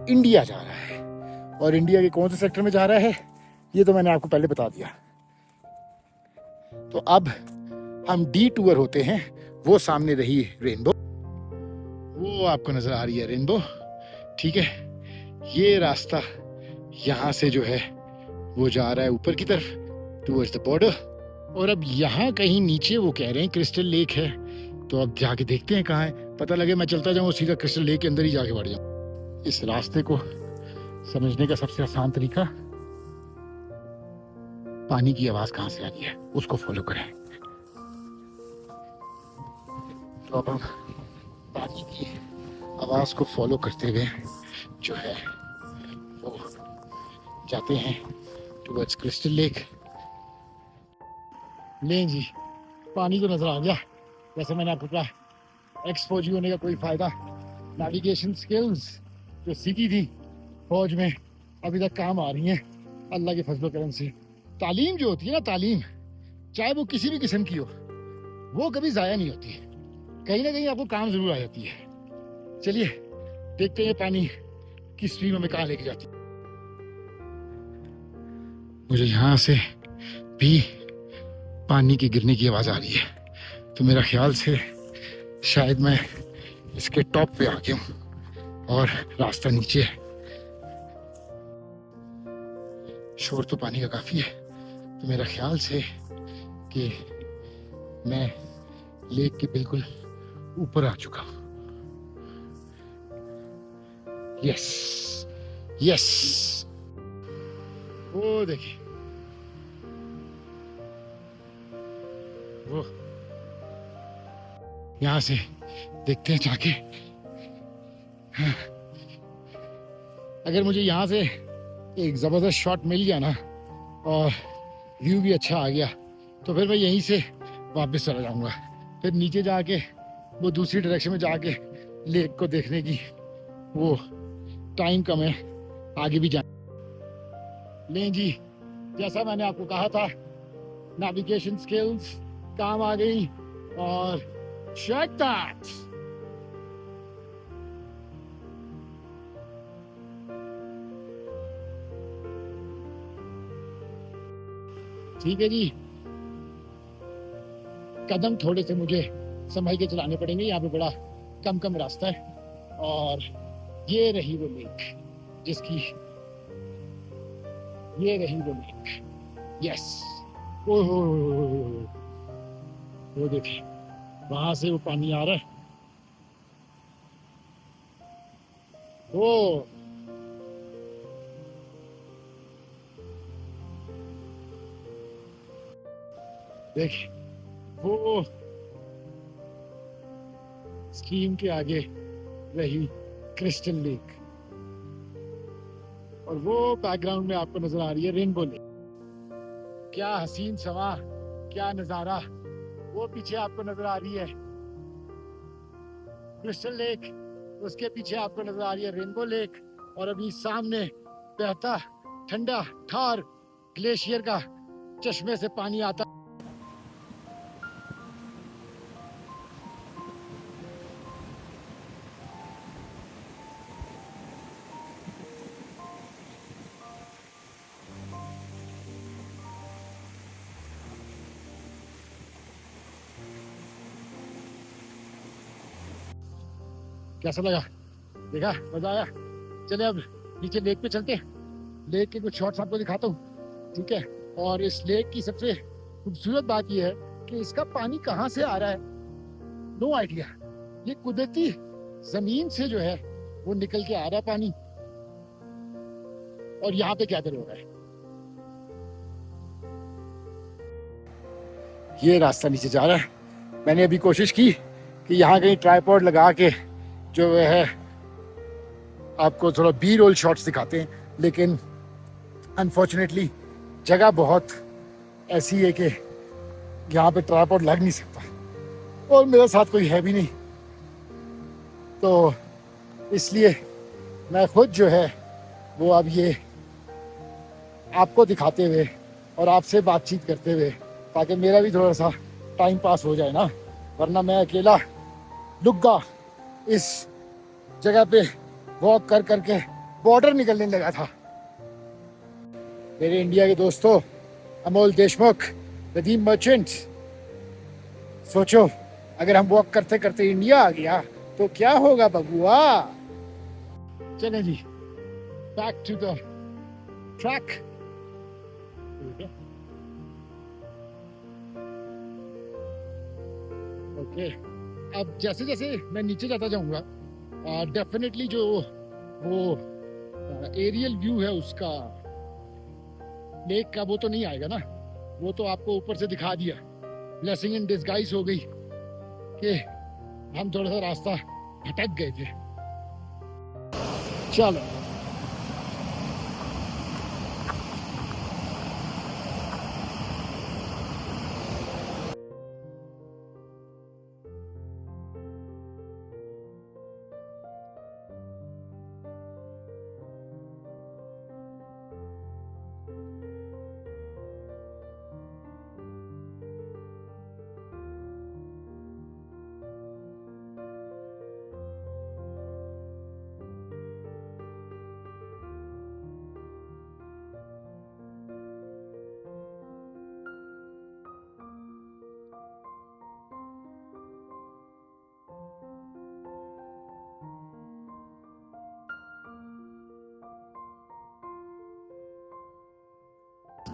Speaker 1: इंडिया जा रहा है। और इंडिया के कौन से सेक्टर में जा रहा है ये तो मैंने आपको पहले बता दिया। तो अब हम डी टूर होते हैं, वो सामने रही रेनबो, वो आपको नजर आ रही है रेनबो, ठीक है। ये रास्ता यहाँ से जो है वो जा रहा है ऊपर की तरफ टूवर्ड्स द बॉर्डर, और अब यहाँ कहीं नीचे वो कह रहे हैं क्रिस्टल लेक है। तो अब जाके देखते हैं कहाँ है, पता लगे मैं चलता जाऊँ सीधा क्रिस्टल लेक के अंदर ही जाके बढ़ जाऊँ। इस रास्ते को समझने का सबसे आसान तरीका, पानी की आवाज कहाँ से आ रही है उसको फॉलो करें। तो अब हम पानी की आवाज को फॉलो करते हुए जो है वो जाते हैं टुवर्ड्स क्रिस्टल लेक। लें जी, पानी तो नजर आ गया। जैसे मैंने आपको कहा, एक्स फौजी होने का कोई फायदा, नेविगेशन स्किल्स जो सीखी थी फौज में अभी तक काम आ रही हैं अल्लाह के फजलो करम से। तालीम जो होती है ना, तालीम चाहे वो किसी भी किस्म की हो, वो कभी ज़ाया नहीं होती है, कहीं ना कहीं आपको काम जरूर आ जाती है। चलिए देखते हैं पानी की स्ट्रीम हमें कहाँ लेके जाती है। मुझे यहाँ से भी पानी के गिरने की आवाज़ आ रही है, तो मेरा ख्याल से शायद मैं इसके टॉप पे आ गया हूँ और रास्ता नीचे है। शोर तो पानी का काफ़ी है, तो मेरा ख्याल से कि मैं लेक के बिल्कुल ऊपर आ चुका हूँ। यस यस, वो देखिए वो, यहाँ से देखते हैं जाके। हाँ। अगर मुझे यहाँ से एक ज़बरदस्त शॉट मिल गया ना और व्यू भी अच्छा आ गया, तो फिर मैं यहीं से वापस चला जाऊँगा। फिर नीचे जाके वो दूसरी डायरेक्शन में जाके लेक को देखने की वो टाइम कम है, आगे भी जा। लें जी, जैसा मैंने आपको कहा था, नेविगेशन स्किल्स काम आ गई। और check that, ठीक है जी। कदम थोड़े से मुझे संभल के चलाने पड़ेंगे, यहाँ पे बड़ा कम कम रास्ता है। और ये रही वो लेक जिसकी, ये रही वो लेक, यस। ओहो, वो देखिए वहां से वो पानी आ रहा है। ओ देखिए वो स्ट्रीम के आगे रही क्रिस्टल लेक, और वो बैकग्राउंड में आपको नजर आ रही है रेनबो लेक। क्या हसीन समा, क्या नजारा। वो पीछे आपको नजर आ रही है क्रिस्टल लेक, उसके पीछे आपको नजर आ रही है रेनबो लेक, और अभी सामने बहता ठंडा ठार ग्लेशियर का चश्मे से पानी आता। कैसा लगा? देखा, मजा आया? चले अब नीचे लेक पे चलते हैं। लेक के कुछ शॉट्स आपको दिखाता हूँ, ठीक है? और इस लेक की सबसे खूबसूरत बात यह है कि इसका पानी कहाँ से आ रहा है, नो आइडिया। ये कुदरती जमीन से जो है वो निकल के आ रहा है पानी, और यहाँ पे गैदर हो रहा है। ये रास्ता नीचे जा रहा है। मैंने अभी कोशिश की कि यहाँ कहीं ट्राइपॉड लगा के जो है आपको थोड़ा बी रोल शॉट्स दिखाते हैं, लेकिन अनफॉर्चुनेटली जगह बहुत ऐसी है कि यहाँ पे ट्राइपॉड लग नहीं सकता, और मेरे साथ कोई है भी नहीं, तो इसलिए मैं खुद जो है वो अब ये आपको दिखाते हुए और आपसे बातचीत करते हुए, ताकि मेरा भी थोड़ा सा टाइम पास हो जाए ना, वरना मैं अकेला लुग्गा इस जगह पे वॉक कर करके बॉर्डर निकलने लगा था। मेरे इंडिया के दोस्तों, अमोल देशमुख, नदीम मर्चेंट, सोचो अगर हम वॉक करते करते इंडिया आ गया तो क्या होगा बबुआ। चलें जी, back to the track. Okay, अब जैसे जैसे मैं नीचे जाता जाऊंगा, डेफिनेटली जो वो एरियल व्यू है उसका लेक का, वो तो नहीं आएगा ना। वो तो आपको ऊपर से दिखा दिया, ब्लेसिंग इन डिस्गाइज हो गई कि हम थोड़ा सा रास्ता भटक गए थे। चलो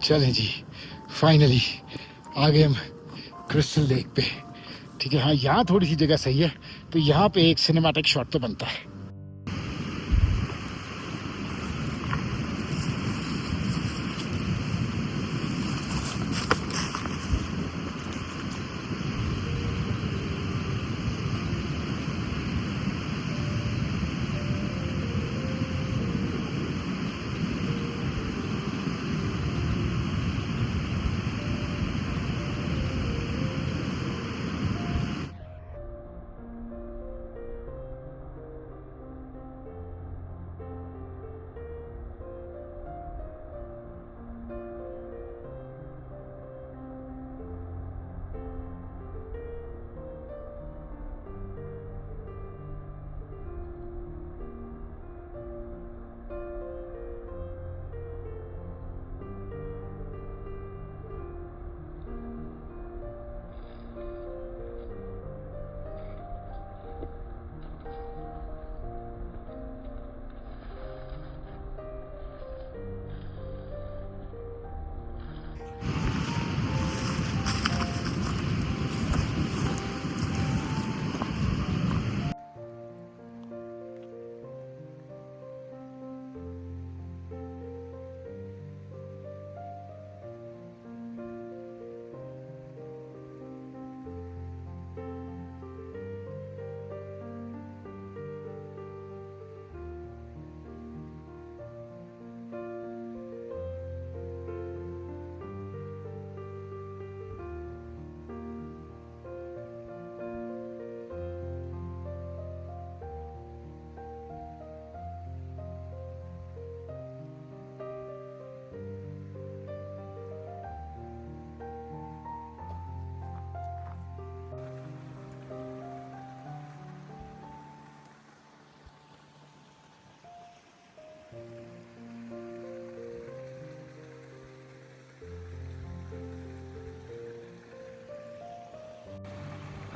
Speaker 1: चलें जी, फाइनली आ गए हम क्रिस्टल लेक पे, ठीक है? हाँ, यहाँ थोड़ी सी जगह सही है, तो यहाँ पे एक सिनेमैटिक शॉट तो बनता है।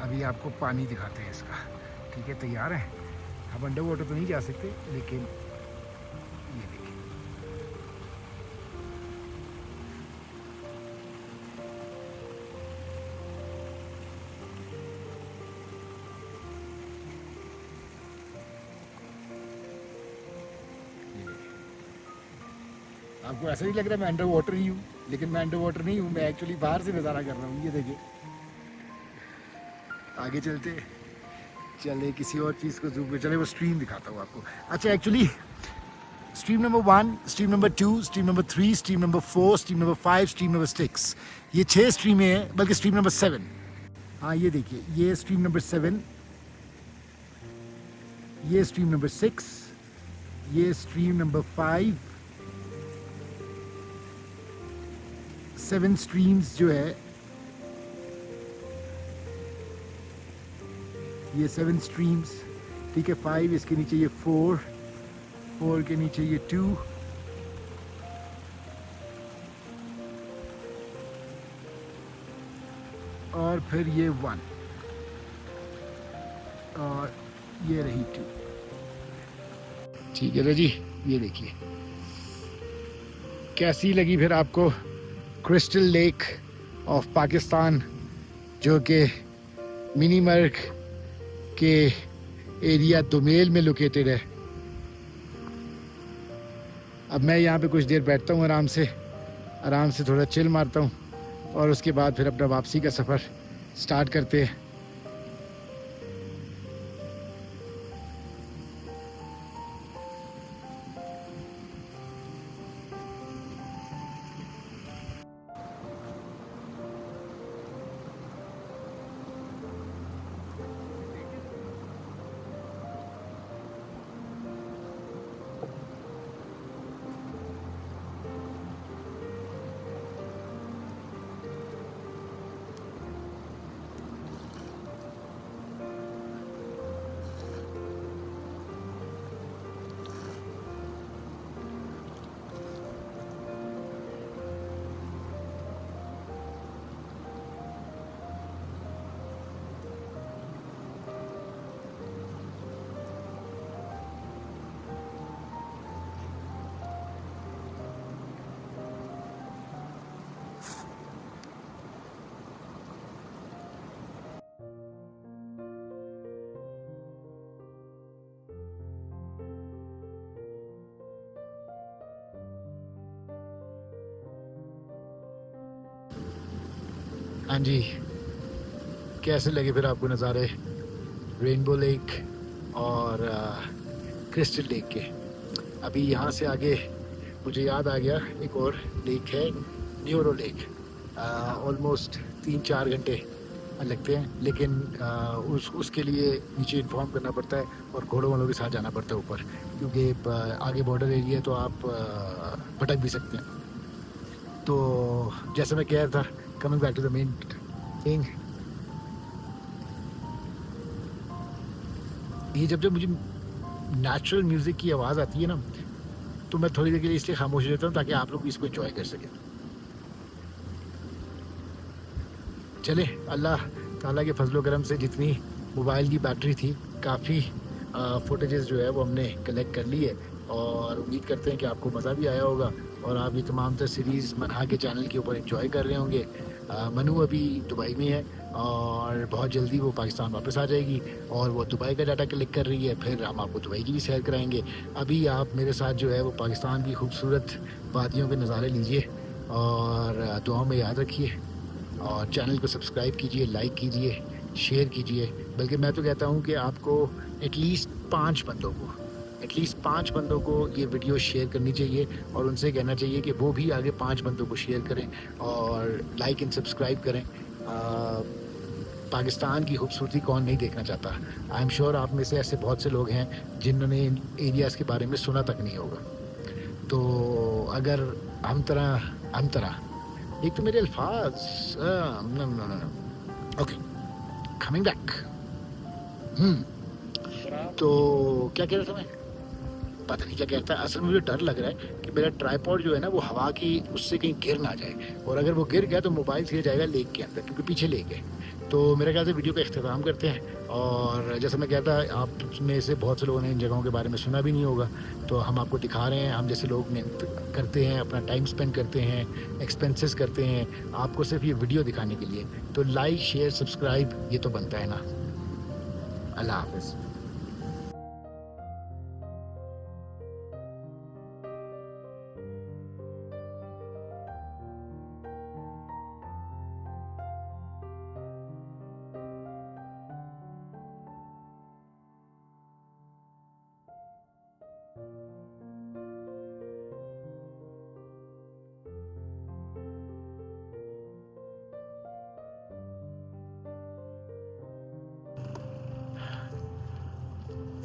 Speaker 1: अभी आपको पानी दिखाते हैं इसका। ठीक है, तैयार है। अब अंडर वाटर तो नहीं जा सकते, लेकिन ये देखिए। आपको ऐसा नहीं लग रहा मैं अंडर वाटर ही हूँ, लेकिन मैं अंडर वाटर नहीं हूँ, मैं एक्चुअली बाहर से नज़ारा कर रहा हूँ। ये देखिए, आगे चलते चले किसी और चीज़ को जूम पे चले, वो स्ट्रीम दिखाता हूँ आपको। अच्छा, actually stream number 1, stream number 2, stream number 3, stream number 4, stream number 5, stream number 6, ये 6 स्ट्रीमें हैं, बल्कि स्ट्रीम नंबर 7। हाँ, ये देखिए, ये स्ट्रीम नंबर 7, ये स्ट्रीम नंबर 6, ये स्ट्रीम नंबर 5। 7 स्ट्रीम्स जो है, ये 7 स्ट्रीम्स। ठीक है, 5, इसके नीचे ये 4 के नीचे ये 2, और फिर ये 1, और ये रही 2। ठीक है तो जी, ये देखिए कैसी लगी फिर आपको क्रिस्टल लेक ऑफ पाकिस्तान, जो कि मिनी मर्ग के एरिया दुमेल में लोकेटेड है। अब मैं यहाँ पे कुछ देर बैठता हूँ, आराम से थोड़ा चिल मारता हूँ, और उसके बाद फिर अपना वापसी का सफ़र स्टार्ट करते हैं। हाँ जी, कैसे लगे फिर आपको नज़ारे रेनबो लेक और क्रिस्टल लेक के? अभी यहाँ से आगे मुझे याद आ गया, एक और लेक है, न्यूरो लेक। ऑलमोस्ट 3-4 घंटे लगते हैं, लेकिन उसके लिए नीचे इन्फॉर्म करना पड़ता है और घोड़ों वालों के साथ जाना पड़ता है ऊपर, क्योंकि आगे बॉर्डर एरिया है तो आप भटक भी सकते हैं। तो जैसे मैं कह रहा था, coming back to the main thing, ये जब मुझे नेचुरल म्यूज़िक की आवाज़ आती है ना, तो मैं थोड़ी देर के लिए इसलिए खामोश रहता हूँ ताकि आप लोग भी इसको एंजॉय कर सकें। चले, अल्लाह ताला के फजलो करम से जितनी मोबाइल की बैटरी थी, काफ़ी फुटेजेस जो है वो हमने कलेक्ट कर ली है, और उम्मीद करते हैं कि आपको मज़ा भी आया होगा और आप ये तमाम तर सीरीज़ मन्हा के चैनल के ऊपर एंजॉय कर रहे होंगे। मनु अभी दुबई में है और बहुत जल्दी वो पाकिस्तान वापस आ जाएगी, और वो दुबई का डाटा कलेक्ट कर रही है, फिर हम आपको दुबई की भी सैर कराएंगे। अभी आप मेरे साथ जो है वो पाकिस्तान की खूबसूरत वादियों के नज़ारे लीजिए, और दुआओं में याद रखिए, और चैनल को सब्सक्राइब कीजिए, लाइक कीजिए, शेयर कीजिए। बल्कि मैं तो कहता हूँ कि आपको एटलीस्ट 5 बंदों को ये वीडियो शेयर करनी चाहिए, और उनसे कहना चाहिए कि वो भी आगे 5 बंदों को शेयर करें और लाइक एंड सब्सक्राइब करें। पाकिस्तान की खूबसूरती कौन नहीं देखना चाहता? आई एम श्योर आप में से ऐसे बहुत से लोग हैं जिन्होंने इन एरियाज़ के बारे में सुना तक नहीं होगा। तो अगर हम तरह एक तो मेरे अल्फाज, ओके, कमिंग बैक। तो क्या कह रहा था मैं? पता नहीं क्या कहता है। असल में मुझे डर लग रहा है कि मेरा ट्राइपॉड जो है ना वो हवा की उससे कहीं गिर ना जाए, और अगर वो गिर गया तो मोबाइल गिर जाएगा लेक के अंदर, क्योंकि पीछे लेक है। तो मेरे ख्याल से वीडियो का इख्तिताम करते हैं। और जैसे मैं कहता, आप में से बहुत से लोगों ने इन जगहों के बारे में सुना भी नहीं होगा, तो हम आपको दिखा रहे हैं। हम जैसे लोग मेहनत करते हैं, अपना टाइम स्पेंड करते हैं, एक्सपेंसेस करते हैं, आपको सिर्फ ये वीडियो दिखाने के लिए। तो लाइक, शेयर, सब्सक्राइब, ये तो बनता है ना। अल्लाह हाफिज़।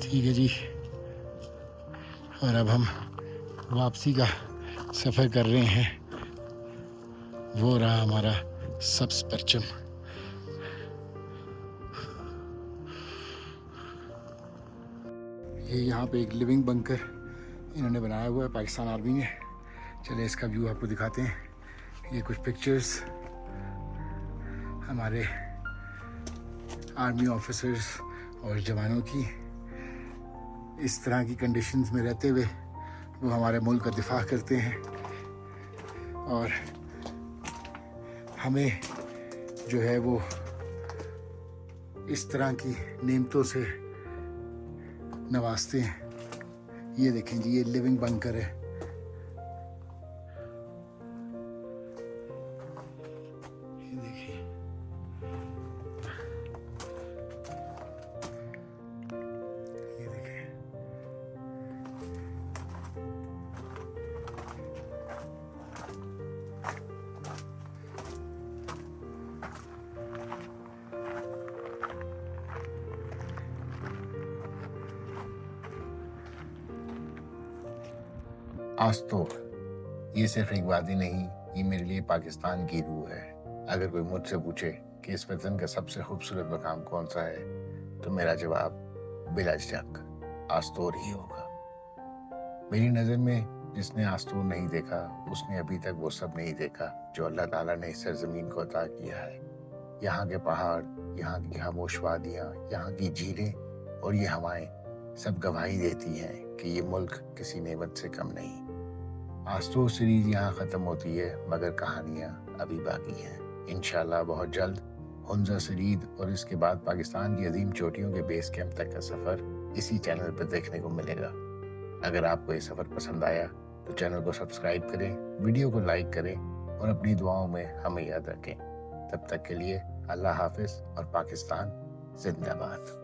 Speaker 1: ठीक है जी, और अब हम वापसी का सफ़र कर रहे हैं। वो रहा हमारा सब्ज़ परचम। ये यहाँ पे एक लिविंग बंकर इन्होंने बनाया हुआ है पाकिस्तान आर्मी ने। चले इसका व्यू आपको दिखाते हैं। ये कुछ पिक्चर्स हमारे आर्मी ऑफिसर्स और जवानों की, इस तरह की कंडीशंस में रहते हुए वो हमारे मुल्क का दिफा करते हैं और हमें जो है वो इस तरह की नेमतों से नवाजते हैं। ये देखें जी, ये लिविंग बंकर है। ये देखिए, ये देखिए,
Speaker 2: आस्तोर ये सिर्फ एक वादी नहीं, ये मेरे लिए पाकिस्तान की रूह है। अगर कोई मुझसे पूछे कि इस वतन का सबसे खूबसूरत मकाम कौन सा है, तो मेरा जवाब बिला शक आस्तोर ही होगा। मेरी नज़र में जिसने आस्तोर नहीं देखा, उसने अभी तक वो सब नहीं देखा जो अल्लाह ताला ने इस सरजमीन को अता किया है। यहाँ के पहाड़, यहाँ की खामोश वादियाँ, यहाँ की झीलें और ये हवाएं सब गवाही देती हैं कि ये मुल्क किसी नेमत से कम नहीं। आस्तोर सीरीज यहाँ ख़त्म होती है, मगर कहानियाँ अभी बाकी हैं। इंशाल्लाह बहुत जल्द हुंजा सरीद और इसके बाद पाकिस्तान की अजीम चोटियों के बेस कैंप तक का सफ़र इसी चैनल पर देखने को मिलेगा। अगर आपको ये सफ़र पसंद आया तो चैनल को सब्सक्राइब करें, वीडियो को लाइक करें और अपनी दुआओं में हमें याद रखें। तब तक के लिए अल्लाह हाफिज़ और पाकिस्तान जिंदाबाद।